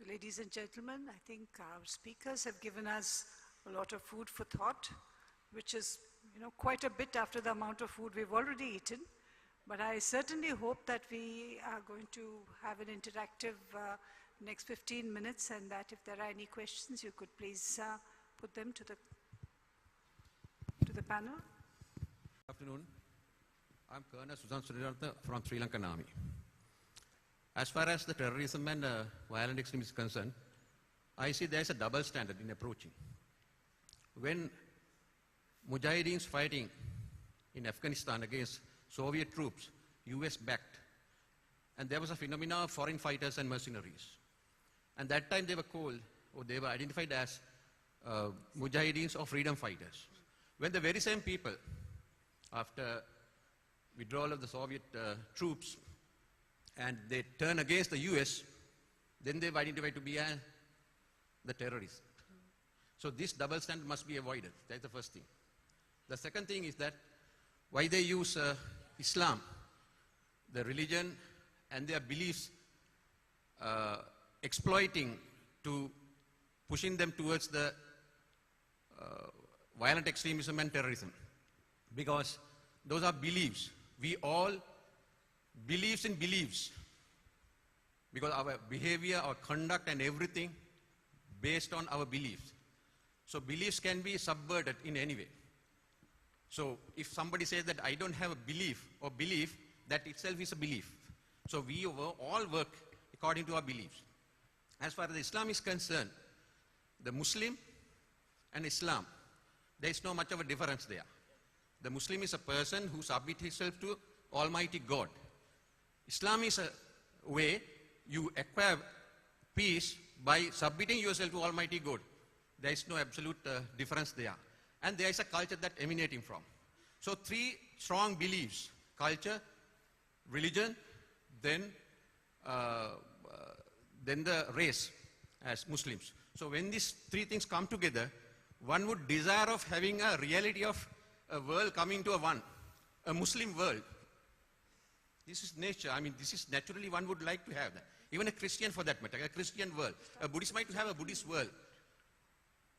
So ladies and gentlemen, I think our speakers have given us a lot of food for thought, which is, quite a bit after the amount of food we've already eaten. But I certainly hope that we are going to have an interactive next 15 minutes, and that if there are any questions, you could please put them to the panel. Good afternoon. I'm Colonel Susan Sriratna from Sri Lankan Army. As far as the terrorism and violent extremism is concerned, I see there's a double standard in approaching. When Mujahideens fighting in Afghanistan against Soviet troops, US backed, and there was a phenomenon of foreign fighters and mercenaries. And that time they were called, or they were identified as Mujahideens or freedom fighters. When the very same people, after withdrawal of the Soviet troops, and they turn against the US, then they were identified to be the terrorists. So this double standard must be avoided. That's the first thing. The second thing is that why they use Islam, the religion and their beliefs, exploiting to pushing them towards the violent extremism and terrorism. Because those are beliefs. We all believes in beliefs. Because our behavior, our conduct and everything based on our beliefs. So beliefs can be subverted in any way. So if somebody says that I don't have a belief or belief, that itself is a belief. So we all work according to our beliefs. As far as Islam is concerned, the Muslim and Islam, there is no much of a difference there. The Muslim is a person who submits himself to Almighty God. Islam is a way you acquire peace by submitting yourself to Almighty God. There is no absolute difference there. And there is a culture that emanating from. So three strong beliefs: culture, religion, then the race as Muslims. So when these three things come together, one would desire of having a reality of a world coming to a Muslim world. This is nature. I mean, this is naturally one would like to have that. Even a Christian for that matter, a Christian world. A Buddhist might have a Buddhist world.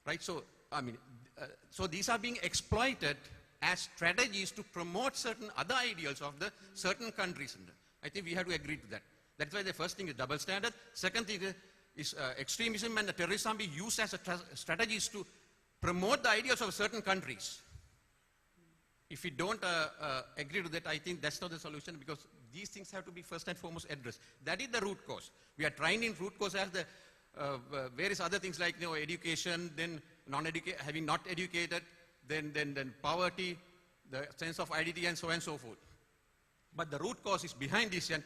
Right? So, I mean, so these are being exploited as strategies to promote certain other ideals of the certain countries. I think we have to agree to that. That's why the first thing is double standard. Second thing is extremism and the terrorism being used as strategies to promote the ideals of certain countries. If we don't agree to that, I think that's not the solution, because these things have to be first and foremost addressed. That is the root cause. We are trying in root cause as the various other things like education, then having not educated, then poverty, the sense of identity, and so on and so forth. But the root cause is behind this, and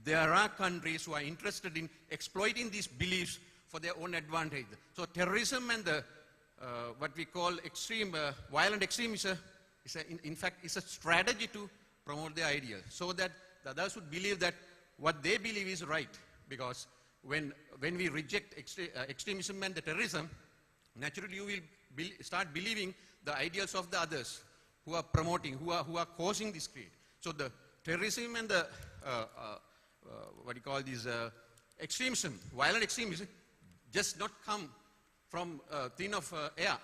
there are countries who are interested in exploiting these beliefs for their own advantage. So terrorism and the what we call extreme violent extremism in fact is a strategy to promote their ideas, so that the others would believe that what they believe is right. Because when we reject extremism and the terrorism, naturally you will start believing the ideals of the others who are promoting, who are causing this creed. So the terrorism and the what you call these extremism, violent extremism, just not come from thin of air.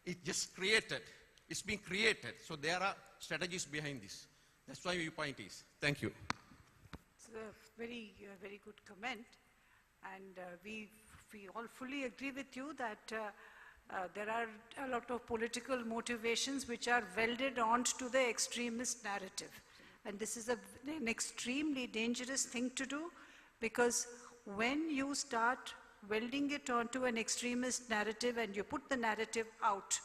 It just created. It's being created. So there are strategies behind this. That's why my point is. Thank you. It's a very good comment. And we all fully agree with you that there are a lot of political motivations which are welded onto the extremist narrative. And this is an extremely dangerous thing to do, because when you start welding it onto an extremist narrative and you put the narrative out,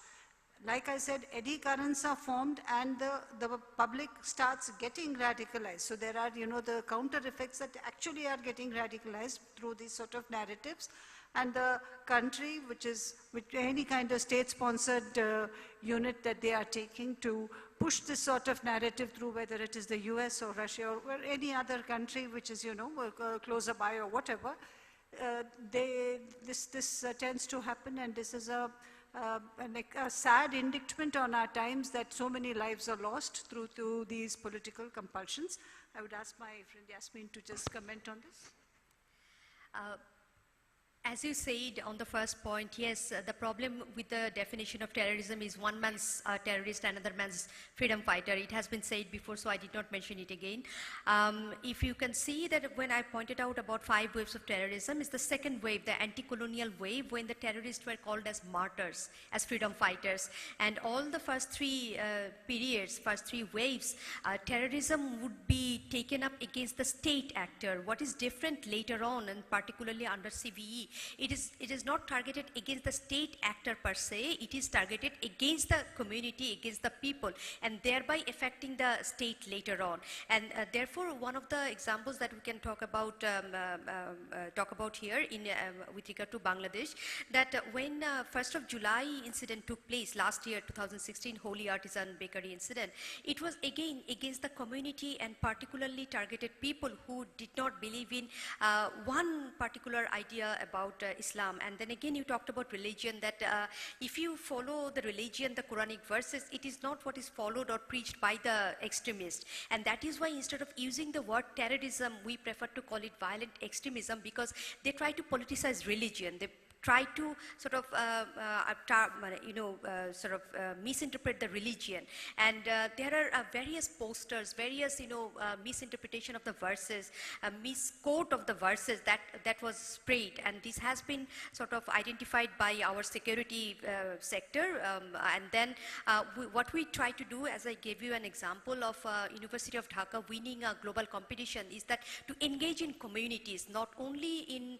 like I said, eddy currents are formed and the public starts getting radicalized. So there are, the counter effects that actually are getting radicalized through these sort of narratives. And the country, which any kind of state-sponsored unit that they are taking to push this sort of narrative through, whether it is the US or Russia or any other country which is, closer by or whatever, this tends to happen, and this is a sad indictment on our times that so many lives are lost through these political compulsions. I would ask my friend Yasmin to just comment on this. As you said on the first point, yes, the problem with the definition of terrorism is one man's terrorist, another man's freedom fighter. It has been said before, so I did not mention it again. If you can see that when I pointed out about 5 waves of terrorism, is the second wave, the anti-colonial wave, when the terrorists were called as martyrs, as freedom fighters. And all the first 3 periods, first 3 waves, terrorism would be taken up against the state actor. What is different later on, and particularly under CVE, it is not targeted against the state actor per se, it is targeted against the community, against the people, and thereby affecting the state later on. And therefore, one of the examples that we can talk about here with regard to Bangladesh, that when 1st of July incident took place last year, 2016, Holy Artisan Bakery incident, it was again against the community and particularly targeted people who did not believe in one particular idea about Islam. And then again you talked about religion, that if you follow the religion, the Quranic verses, it is not what is followed or preached by the extremist. And that is why instead of using the word terrorism, we prefer to call it violent extremism, because they try to politicize religion. They try to sort of, misinterpret the religion. And there are various posters, various, misinterpretation of the verses, misquote of the verses that was sprayed. And this has been sort of identified by our security sector. And then what we try to do, as I gave you an example of University of Dhaka winning a global competition, is that to engage in communities, not only in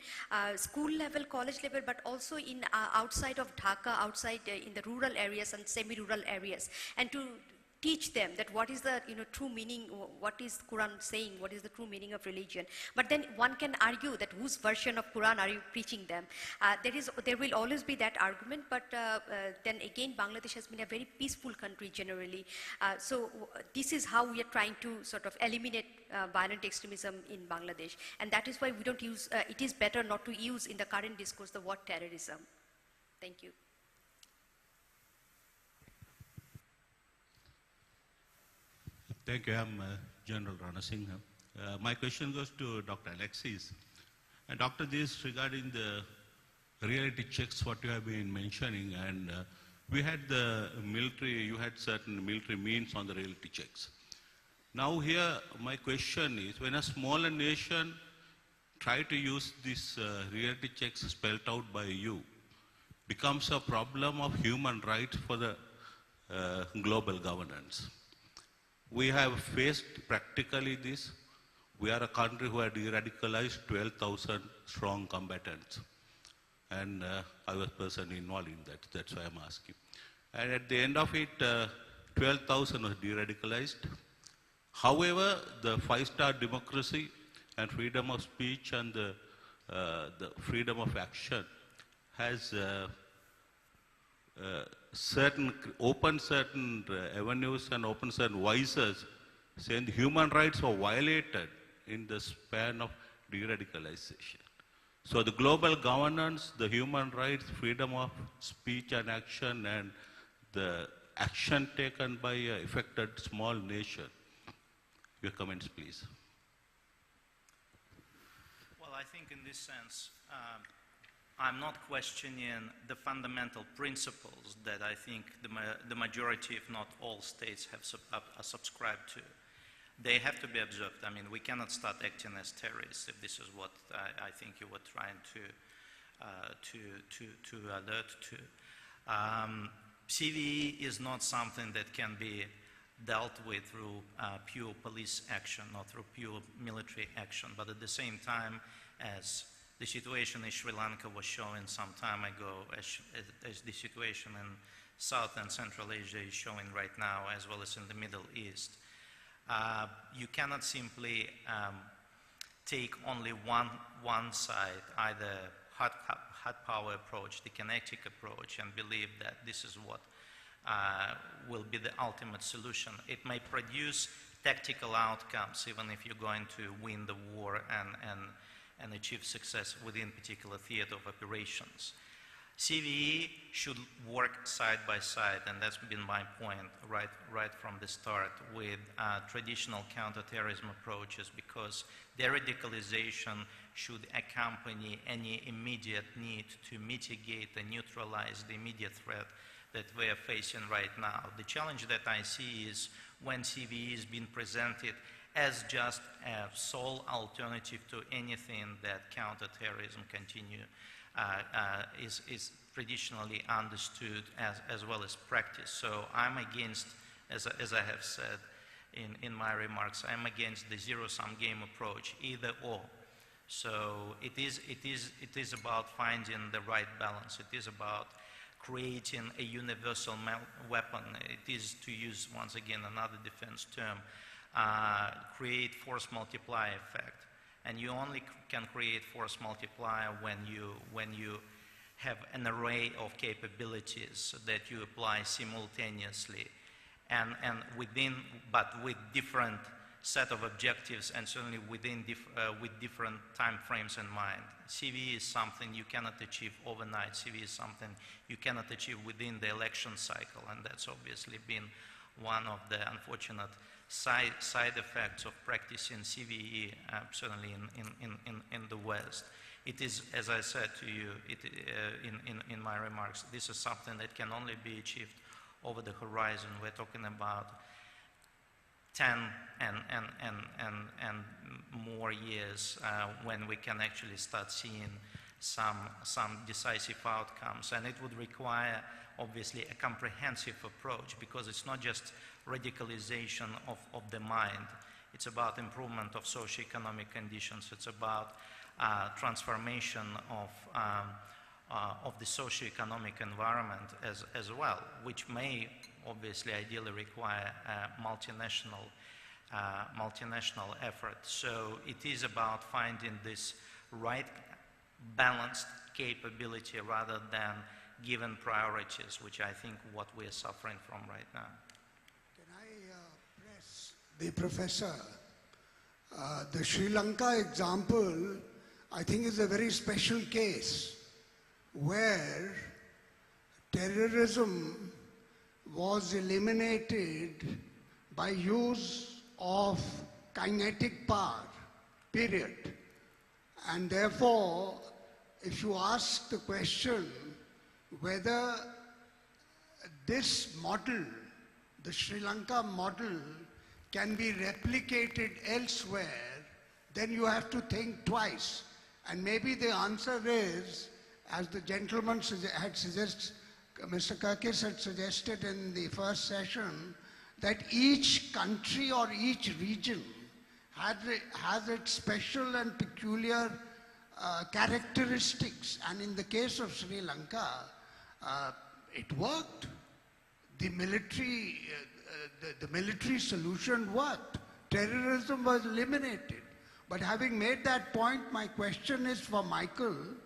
school level, college level, but also in outside of Dhaka, outside in the rural areas and semi-rural areas, and to teach them that what is the true meaning, what is Quran saying, what is the true meaning of religion. But then one can argue that whose version of Quran are you preaching them? There will always be that argument, but then again Bangladesh has been a very peaceful country generally. So this is how we are trying to sort of eliminate violent extremism in Bangladesh, and that is why we don't use, it is better not to use in the current discourse the word terrorism. Thank you. Thank you. I'm General Rana Singh. My question goes to Dr. Alexis. And Dr. This regarding the reality checks, what you have been mentioning, and we had the military, you had certain military means on the reality checks. Now here, my question is, when a smaller nation try to use this reality checks spelled out by you, becomes a problem of human rights for the global governance. We have faced practically this. We are a country who had de-radicalized 12,000 strong combatants. And I was personally involved in that. That's why I'm asking. And at the end of it, 12,000 was de-radicalized. However, the 5-star democracy and freedom of speech and the freedom of action has open certain avenues and open certain voices saying the human rights were violated in the span of de-radicalization. So the global governance, the human rights, freedom of speech and action, and the action taken by an affected small nation. Your comments, please. Well, I think in this sense, I'm not questioning the fundamental principles that I think the majority, if not all states, are subscribed to. They have to be observed. I mean, we cannot start acting as terrorists, if this is what I think you were trying to alert to. CVE is not something that can be dealt with through pure police action or through pure military action, but at the same time, as the situation in Sri Lanka was showing some time ago, as the situation in South and Central Asia is showing right now, as well as in the Middle East. You cannot simply take only one side, either hard power approach, the kinetic approach, and believe that this is what will be the ultimate solution. It may produce tactical outcomes, even if you're going to win the war and achieve success within particular theater of operations. CVE should work side by side, and that's been my point right from the start, with traditional counterterrorism approaches, because de-radicalization should accompany any immediate need to mitigate and neutralize the immediate threat that we are facing right now. The challenge that I see is when CVE is being presented as just a sole alternative to anything that counterterrorism is traditionally understood as well as practiced. So I'm against, as I have said in my remarks, I'm against the zero-sum game approach, either or. So it is about finding the right balance. It is about creating a universal weapon. It is, to use once again another defense term, create force multiplier effect. And you only can create force multiplier when you have an array of capabilities that you apply simultaneously, and but with different set of objectives, and certainly with different time frames in mind. CVE is something you cannot achieve overnight. CVE is something you cannot achieve within the election cycle, and that's obviously been one of the unfortunate side effects of practicing CVE, certainly in the West. It is, as I said to you in my remarks, this is something that can only be achieved over the horizon. We're talking about 10 and more years when we can actually start seeing some decisive outcomes. And it would require, obviously, a comprehensive approach, because it's not just radicalization of the mind. It's about improvement of socioeconomic conditions. It's about transformation of the socioeconomic environment as well, which may obviously ideally require a multinational effort. So it is about finding this right balanced capability rather than given priorities, which I think what we are suffering from right now. Can I press the professor? The Sri Lanka example, I think, is a very special case where terrorism was eliminated by use of kinetic power, period. And therefore, if you ask the question whether this model, the Sri Lanka model, can be replicated elsewhere, then you have to think twice. And maybe the answer is, as the gentleman had suggested, Mr. Kirkis had suggested in the first session, that each country or each region has its special and peculiar characteristics. And in the case of Sri Lanka, it worked. The military solution worked. Terrorism was eliminated. But having made that point, my question is for Michael.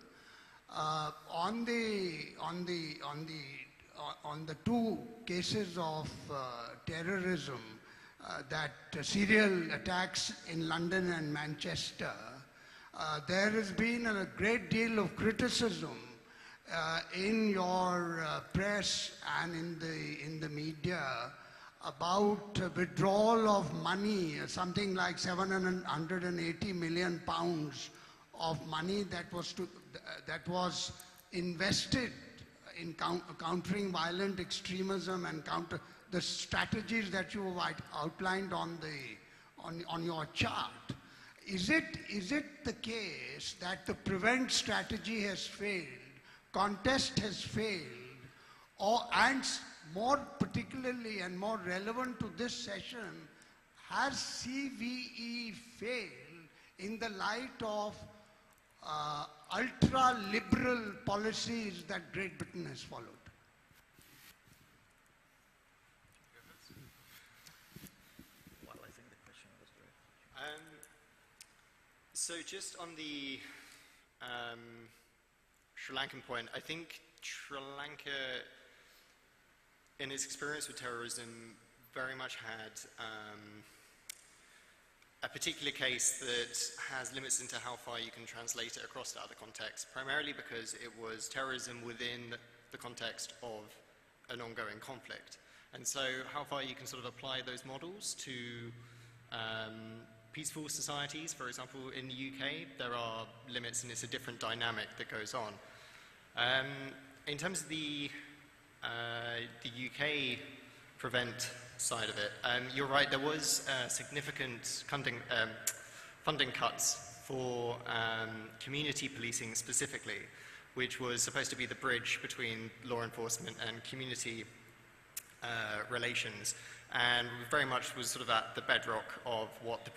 On the two cases of terrorism, that serial attacks in London and Manchester, there has been a great deal of criticism in your press and in the media about withdrawal of money, something like 780 million pounds of money that was invested in countering violent extremism and counter the strategies that you have outlined on your chart. Is it the case that the prevent strategy has failed, contest has failed, and more particularly and more relevant to this session, has CVE failed in the light of ultra-liberal policies that Great Britain has followed? Well, I think the question was great. So just on the Sri Lankan point, I think Sri Lanka, in its experience with terrorism, very much had a particular case that has limits into how far you can translate it across to other contexts, primarily because it was terrorism within the context of an ongoing conflict. And so how far you can sort of apply those models to peaceful societies, for example, in the UK, there are limits and it's a different dynamic that goes on. In terms of the UK Prevent side of it, you're right, there was significant funding cuts for community policing specifically, which was supposed to be the bridge between law enforcement and community relations, and very much was sort of at the bedrock of what the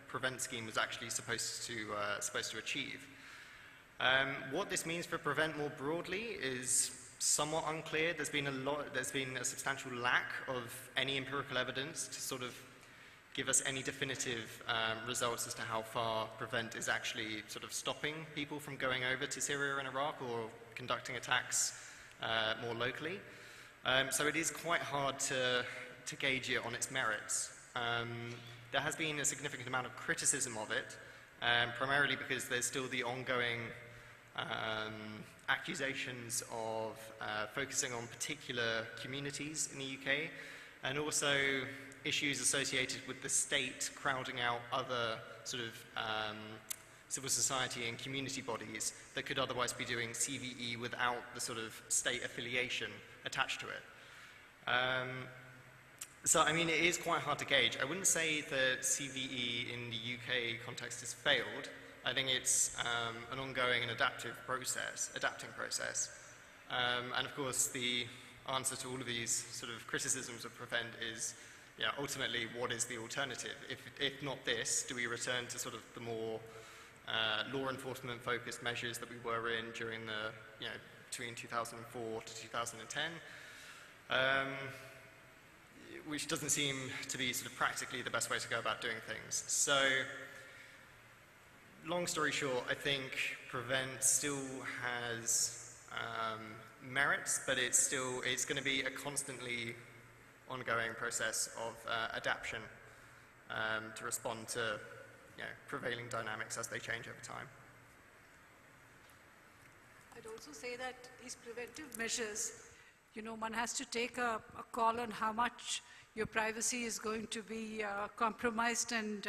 Prevent scheme was actually supposed to achieve. What this means for Prevent more broadly is somewhat unclear. There's been a substantial lack of any empirical evidence to sort of give us any definitive results as to how far Prevent is actually sort of stopping people from going over to Syria and Iraq or conducting attacks more locally. So it is quite hard to gauge it on its merits. There has been a significant amount of criticism of it, primarily because there's still the ongoing accusations of focusing on particular communities in the UK, and also issues associated with the state crowding out other sort of civil society and community bodies that could otherwise be doing CVE without the sort of state affiliation attached to it. So, I mean, it is quite hard to gauge. I wouldn't say that CVE in the UK context has failed. I think it's an ongoing and adapting process. And of course, the answer to all of these sort of criticisms of Prevent is, yeah, ultimately, what is the alternative? If not this, do we return to sort of the more law enforcement focused measures that we were in during the, you know, between 2004 to 2010? Which doesn't seem to be sort of practically the best way to go about doing things. So, long story short, I think Prevent still has merits, but it's going to be a constantly ongoing process of adaptation to respond to, you know, prevailing dynamics as they change over time. I'd also say that these preventive measures, you know, one has to take a call on how much your privacy is going to be compromised and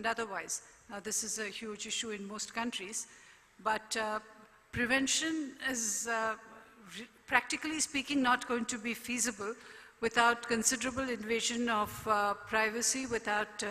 otherwise. Now, this is a huge issue in most countries, but prevention is, practically speaking, not going to be feasible without considerable invasion of privacy, without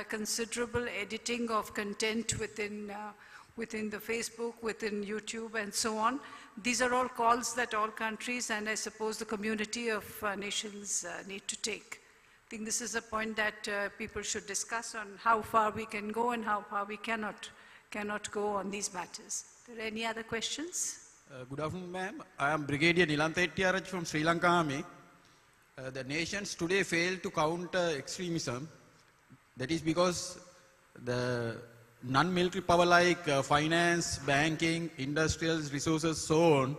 considerable editing of content within the Facebook, within YouTube, and so on. These are all calls that all countries, and I suppose the community of nations need to take. I think this is a point that people should discuss on how far we can go and how far we cannot go on these matters. Are there any other questions? Good afternoon, ma'am. I am Brigadier Nilantha Hettiarachchi from Sri Lanka Army. The nations today fail to counter extremism. That is because the non-military power like finance, banking, industrial resources, so on,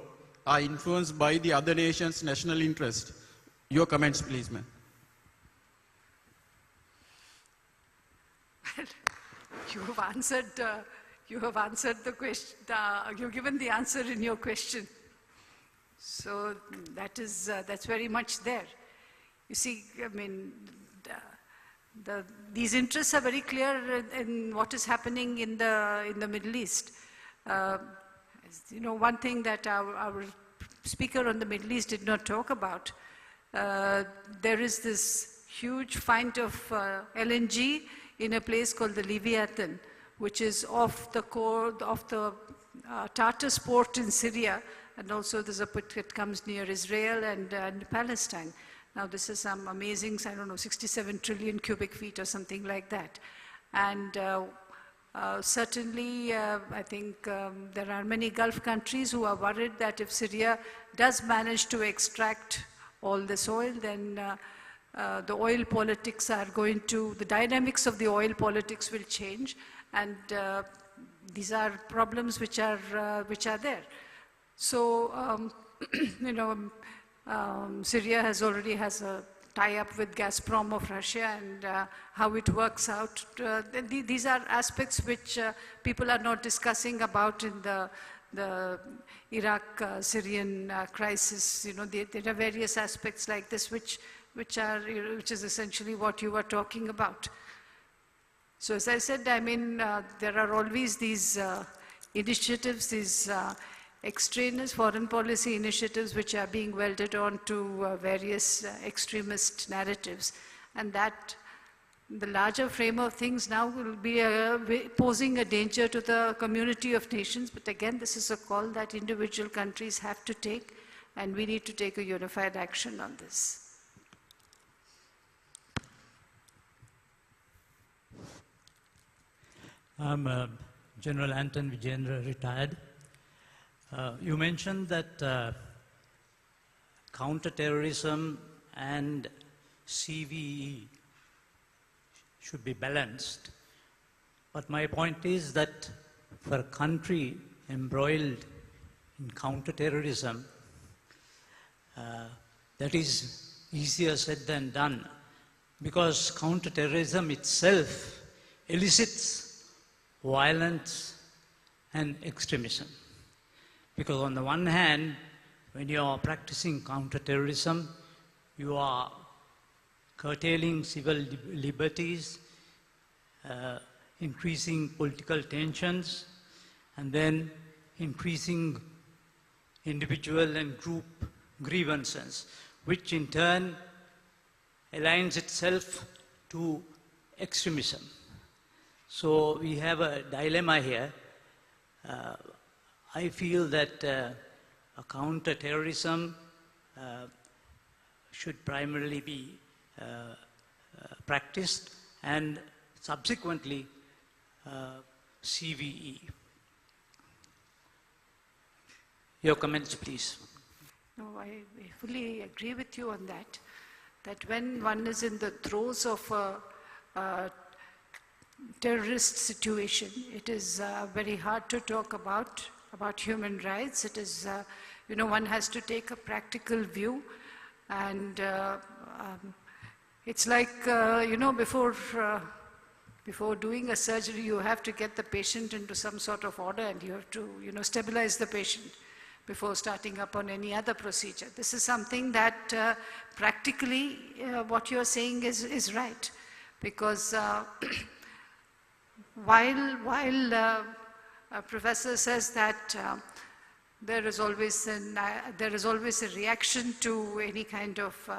are influenced by the other nation's national interest. Your comments, please, ma'am. You have answered the question. You've given the answer in your question. So that's very much there. You see, I mean, these interests are very clear in what is happening in the Middle East. You know, one thing that our speaker on the Middle East did not talk about, there is this huge find of LNG in a place called the Leviathan, which is off the Tartus port in Syria, and also there's a port that comes near Israel and Palestine. Now this is some amazing, I don't know, 67 trillion cubic feet or something like that. And certainly, I think there are many Gulf countries who are worried that if Syria does manage to extract all this oil, then the oil politics are going to, the dynamics of the oil politics will change, and these are problems which are there. So, you know, Syria already has a tie-up with Gazprom of Russia and how it works out. These are aspects which people are not discussing about in the Iraq-Syrian crisis. You know, there are various aspects like this which is essentially what you were talking about. So as I said, I mean, there are always these initiatives, these extraneous foreign policy initiatives which are being welded onto various extremist narratives. And that, the larger frame of things now will be posing a danger to the community of nations. But again, this is a call that individual countries have to take, and we need to take a unified action on this. I'm General Anton Vijendra, retired. You mentioned that counterterrorism and CVE should be balanced. But my point is that for a country embroiled in counterterrorism, that is easier said than done, because counterterrorism itself elicits violence and extremism. Because on the one hand, when you are practicing counterterrorism, you are curtailing civil liberties, increasing political tensions, and then increasing individual and group grievances, which in turn aligns itself to extremism. So we have a dilemma here. I feel that a counter-terrorism should primarily be practiced, and subsequently CVE. Your comments, please. No, I fully agree with you on that. That when one is in the throes of a terrorist situation, it is very hard to talk about human rights. It is, you know, one has to take a practical view, and it's like, you know, before doing a surgery, you have to get the patient into some sort of order, and you have to, you know, stabilize the patient before starting up on any other procedure. This is something that practically what you're saying is right, because while a professor says that there is always a reaction to any kind of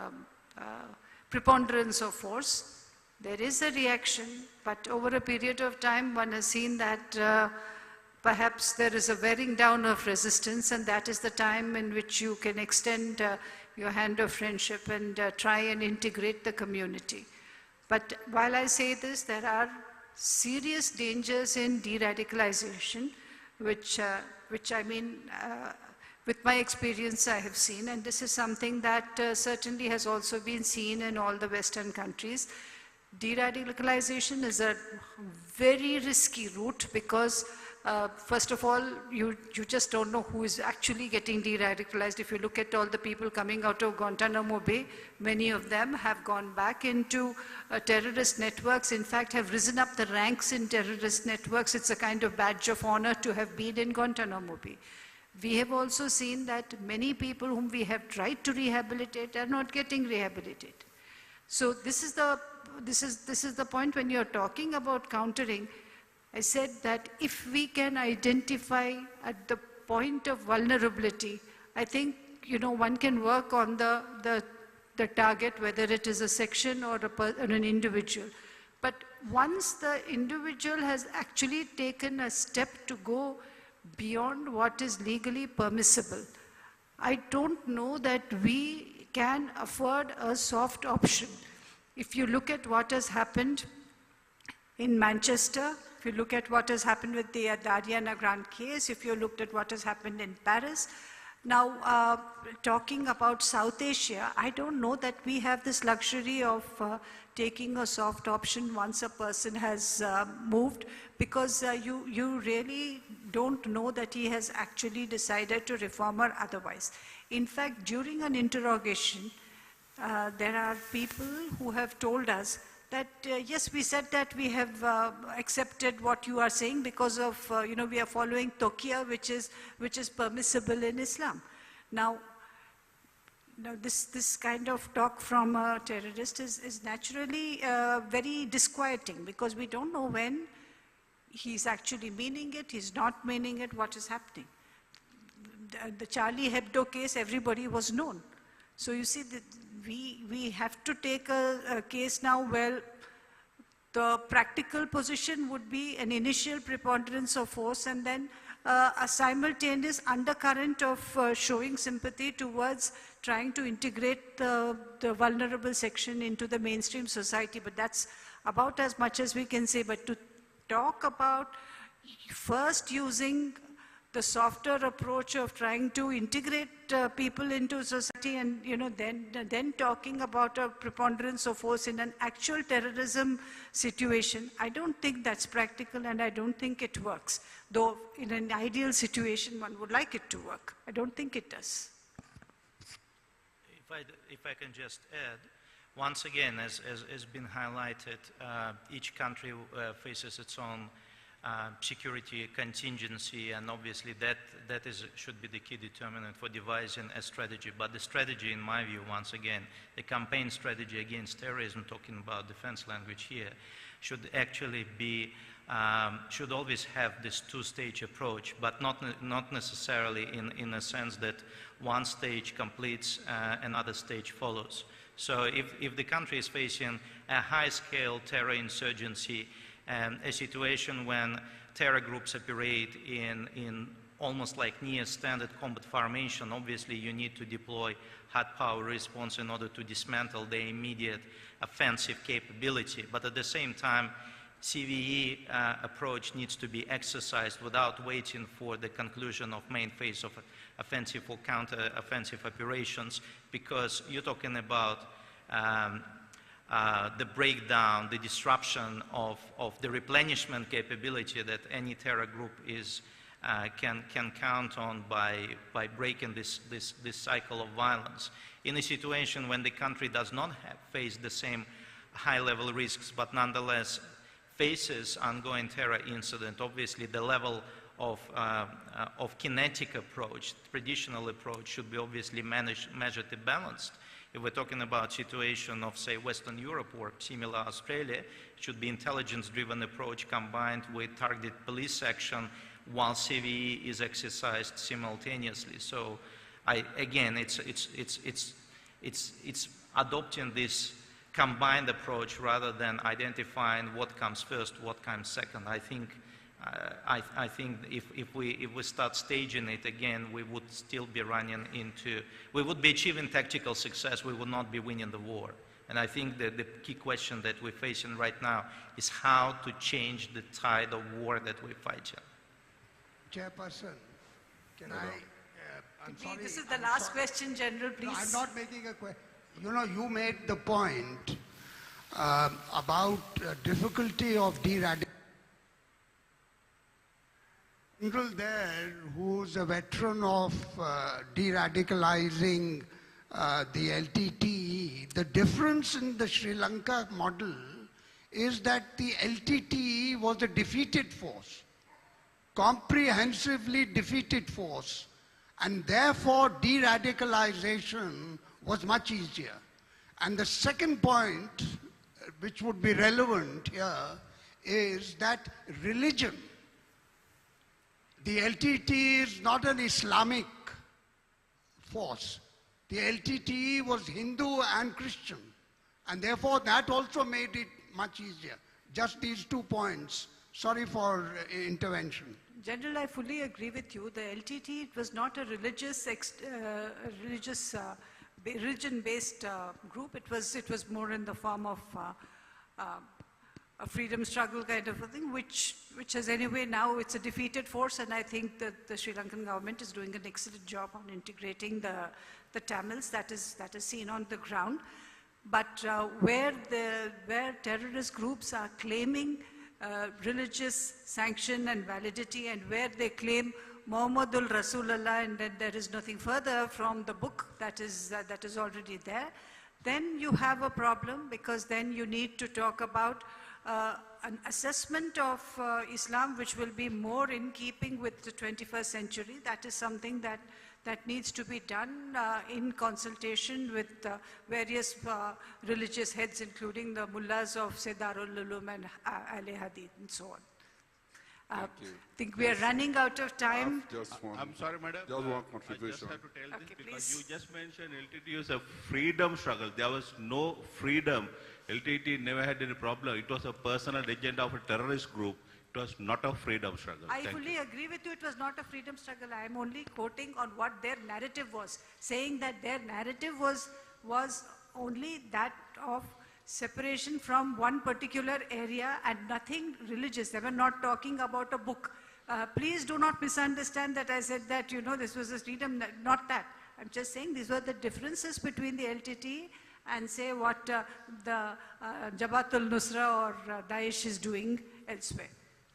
preponderance of force. There is a reaction, but over a period of time, one has seen that perhaps there is a wearing down of resistance, and that is the time in which you can extend your hand of friendship and try and integrate the community. But while I say this, there are serious dangers in de-radicalization, which I mean, with my experience I have seen, and this is something that certainly has also been seen in all the Western countries. De-radicalization is a very risky route because first of all, you just don't know who is actually getting de-radicalized. If you look at all the people coming out of Guantanamo Bay, many of them have gone back into terrorist networks, in fact have risen up the ranks in terrorist networks. It's a kind of badge of honor to have been in Guantanamo Bay. We have also seen that many people whom we have tried to rehabilitate are not getting rehabilitated. So this is the point when you're talking about countering. I said that if we can identify at the point of vulnerability, I think, you know, one can work on the target, whether it is a section or an individual. But once the individual has actually taken a step to go beyond what is legally permissible, I don't know that we can afford a soft option. If you look at what has happened in Manchester, if you look at what has happened with the Ariana Grande case, if you looked at what has happened in Paris, now talking about South Asia, I don't know that we have this luxury of taking a soft option once a person has moved, because you really don't know that he has actually decided to reform or otherwise. In fact, during an interrogation, there are people who have told us that, yes, we said that we have accepted what you are saying because of, we are following Taqiyya, which is permissible in Islam. Now this kind of talk from a terrorist is naturally very disquieting, because we don't know when he's actually meaning it, he's not meaning it, what is happening. The Charlie Hebdo case, everybody was known. So you see, that we have to take a case now where the practical position would be an initial preponderance of force, and then a simultaneous undercurrent of showing sympathy towards trying to integrate the vulnerable section into the mainstream society. But that's about as much as we can say. But to talk about first using the softer approach of trying to integrate people into society, and then talking about a preponderance of force in an actual terrorism situation, I don't think that's practical, and I don't think it works. Though in an ideal situation one would like it to work. I don't think it does. If I can just add, once again, as has been highlighted, each country faces its own security contingency, and obviously that should be the key determinant for devising a strategy. But the strategy, in my view, once again, the campaign strategy against terrorism, talking about defense language here, should actually be, should always have this two-stage approach, but not necessarily in a sense that one stage completes, another stage follows. So if the country is facing a high-scale terror insurgency, a situation when terror groups operate in almost like near standard combat formation, obviously you need to deploy hard power response in order to dismantle the immediate offensive capability. But at the same time, CVE approach needs to be exercised without waiting for the conclusion of main phase of offensive or counter-offensive operations, because you're talking about the breakdown, the disruption of the replenishment capability that any terror group can count on by breaking this cycle of violence. In a situation when the country does not face the same high-level risks, but nonetheless faces ongoing terror incident, obviously the level of kinetic approach, traditional approach, should be obviously measured and balanced. If we're talking about situation of, say, Western Europe or similar Australia, it should be intelligence-driven approach combined with targeted police action while CVE is exercised simultaneously. So, again, it's adopting this combined approach rather than identifying what comes first, what comes second. I think if we start staging it again, we would still be running into, we would be achieving tactical success, we would not be winning the war. And I think that the key question that we're facing right now is how to change the tide of war that we're fighting. Chairperson, can I'm sorry. This is the last question, General, please. No, I'm not making a question. You made the point about difficulty of de-radicalization. General there, who's a veteran of de-radicalizing the LTTE, the difference in the Sri Lanka model is that the LTTE was a defeated force, comprehensively defeated force, and therefore de-radicalization was much easier. And the second point, which would be relevant here, is that religion. The LTTE is not an Islamic force. The LTTE was Hindu and Christian, and therefore that also made it much easier. Just these 2 points. Sorry for intervention. General, I fully agree with you. The LTTE, it was not a religion-based group. It was more in the form of a freedom struggle kind of a thing, which has anyway now it's a defeated force, and I think that the Sri Lankan government is doing an excellent job on integrating the Tamils. That is seen on the ground. But where terrorist groups are claiming religious sanction and validity, and where they claim Muhammadul Rasulullah, and then there is nothing further from the book that is already there, then you have a problem, because then you need to talk about an assessment of Islam which will be more in keeping with the 21st century. That is something that needs to be done in consultation with various religious heads, including the mullahs of Darul Ulum and Ahle Hadith and so on. I think we are running out of time. I'm sorry, madam. Just one I contribution. just have to tell Okay, this because please. you just mentioned LTT was a freedom struggle. There was no freedom. LTT never had any problem. It was a personal agenda of a terrorist group. It was not a freedom struggle. I Thank fully you. agree with you. It was not a freedom struggle. I am only quoting on what their narrative was, saying that their narrative was only that of separation from one particular area and nothing religious. They were not talking about a book. Please do not misunderstand that I said that, you know, this was a freedom, not that. I'm just saying these were the differences between the LTT and say what the Jabhat al-Nusra or Daesh is doing elsewhere.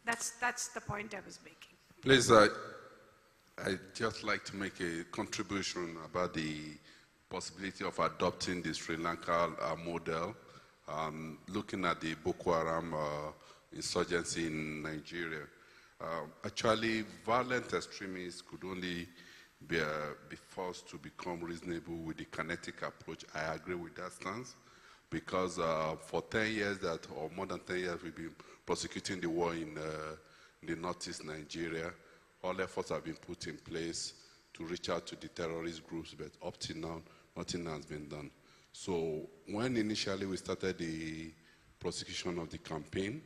That's the point I was making. Please, I'd just like to make a contribution about the possibility of adopting the Sri Lanka model, looking at the Boko Haram insurgency in Nigeria. Actually, violent extremists could only be forced to become reasonable with the kinetic approach. I agree with that stance, because for 10 years or more than 10 years, we've been prosecuting the war in the northeast Nigeria. All efforts have been put in place to reach out to the terrorist groups, but up till now, nothing has been done. So when initially we started the prosecution of the campaign,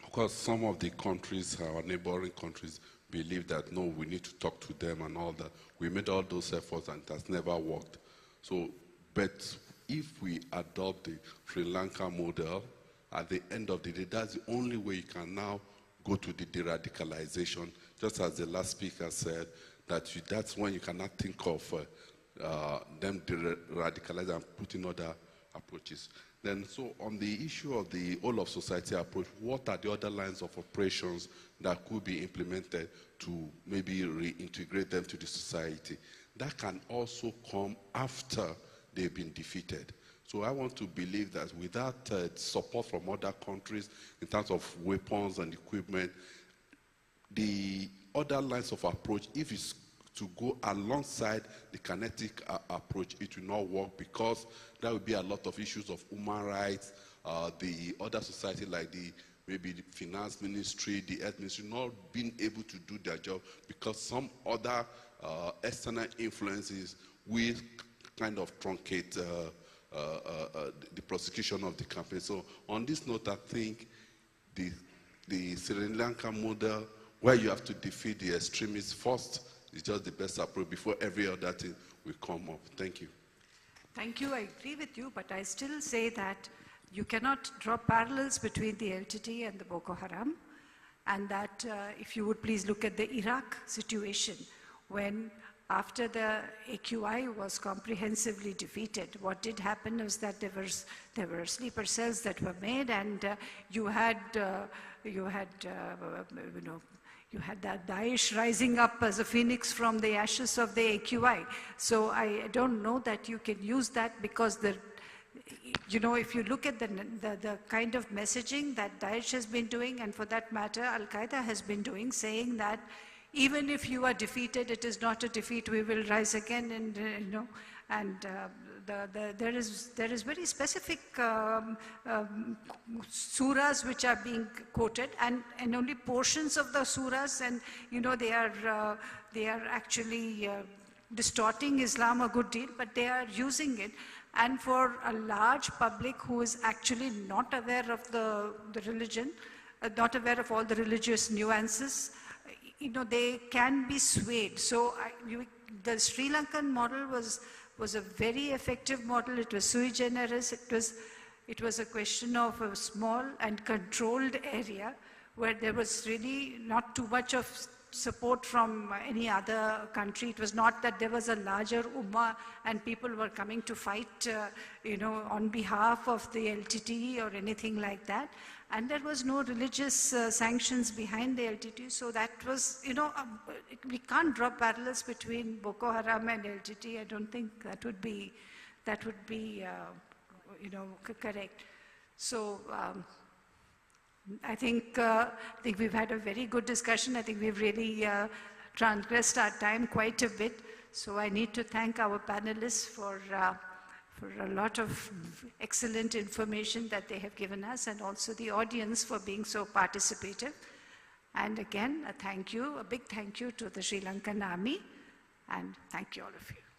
of course, some of the countries, our neighboring countries, believe that, no, we need to talk to them and all that. We made all those efforts and it has never worked. So, but if we adopt the Sri Lanka model, at the end of the day, that's the only way you can now go to the de-radicalization. Just as the last speaker said, that's when you cannot think of them de-radicalize and put in other approaches. Then, so on the issue of the whole of society approach, what are the other lines of operations that could be implemented to maybe reintegrate them to the society? That can also come after they've been defeated. So I want to believe that without support from other countries in terms of weapons and equipment, the other lines of approach, if it's to go alongside the kinetic approach, it will not work, because there will be a lot of issues of human rights, the other society like maybe the finance ministry, the health ministry, not being able to do their job because some other external influences will kind of truncate the prosecution of the campaign. So on this note, I think the Sri Lanka model, where you have to defeat the extremists first, is just the best approach before every other thing will come up. Thank you. Thank you. I agree with you, but I still say that you cannot draw parallels between the LTT and the Boko Haram, and that if you would please look at the Iraq situation, when after the AQI was comprehensively defeated, what did happen was that there were sleeper cells that were made, and you had that Daesh rising up as a phoenix from the ashes of the AQI. So I don't know that you can use that, because if you look at the kind of messaging that Daesh has been doing, and for that matter, Al-Qaeda has been doing, saying that even if you are defeated, it is not a defeat, we will rise again, and there is very specific surahs which are being quoted, and only portions of the surahs, and they are actually distorting Islam a good deal, but they are using it. And for a large public who is actually not aware of the religion, not aware of all the religious nuances, they can be swayed. So the Sri Lankan model was a very effective model. It was sui generis. It was a question of a small and controlled area where there was really not too much of support from any other country. It was not that there was a larger ummah and people were coming to fight, on behalf of the LTT or anything like that. And there was no religious sanctions behind the LTT. So that was, we can't draw parallels between Boko Haram and LTT. I don't think that would be That would be, correct. So I think we've had a very good discussion. I think we've really transgressed our time quite a bit. So I need to thank our panelists for a lot of excellent information that they have given us, and also the audience for being so participative. And again, a big thank you to the Sri Lankan Army, and thank you all of you.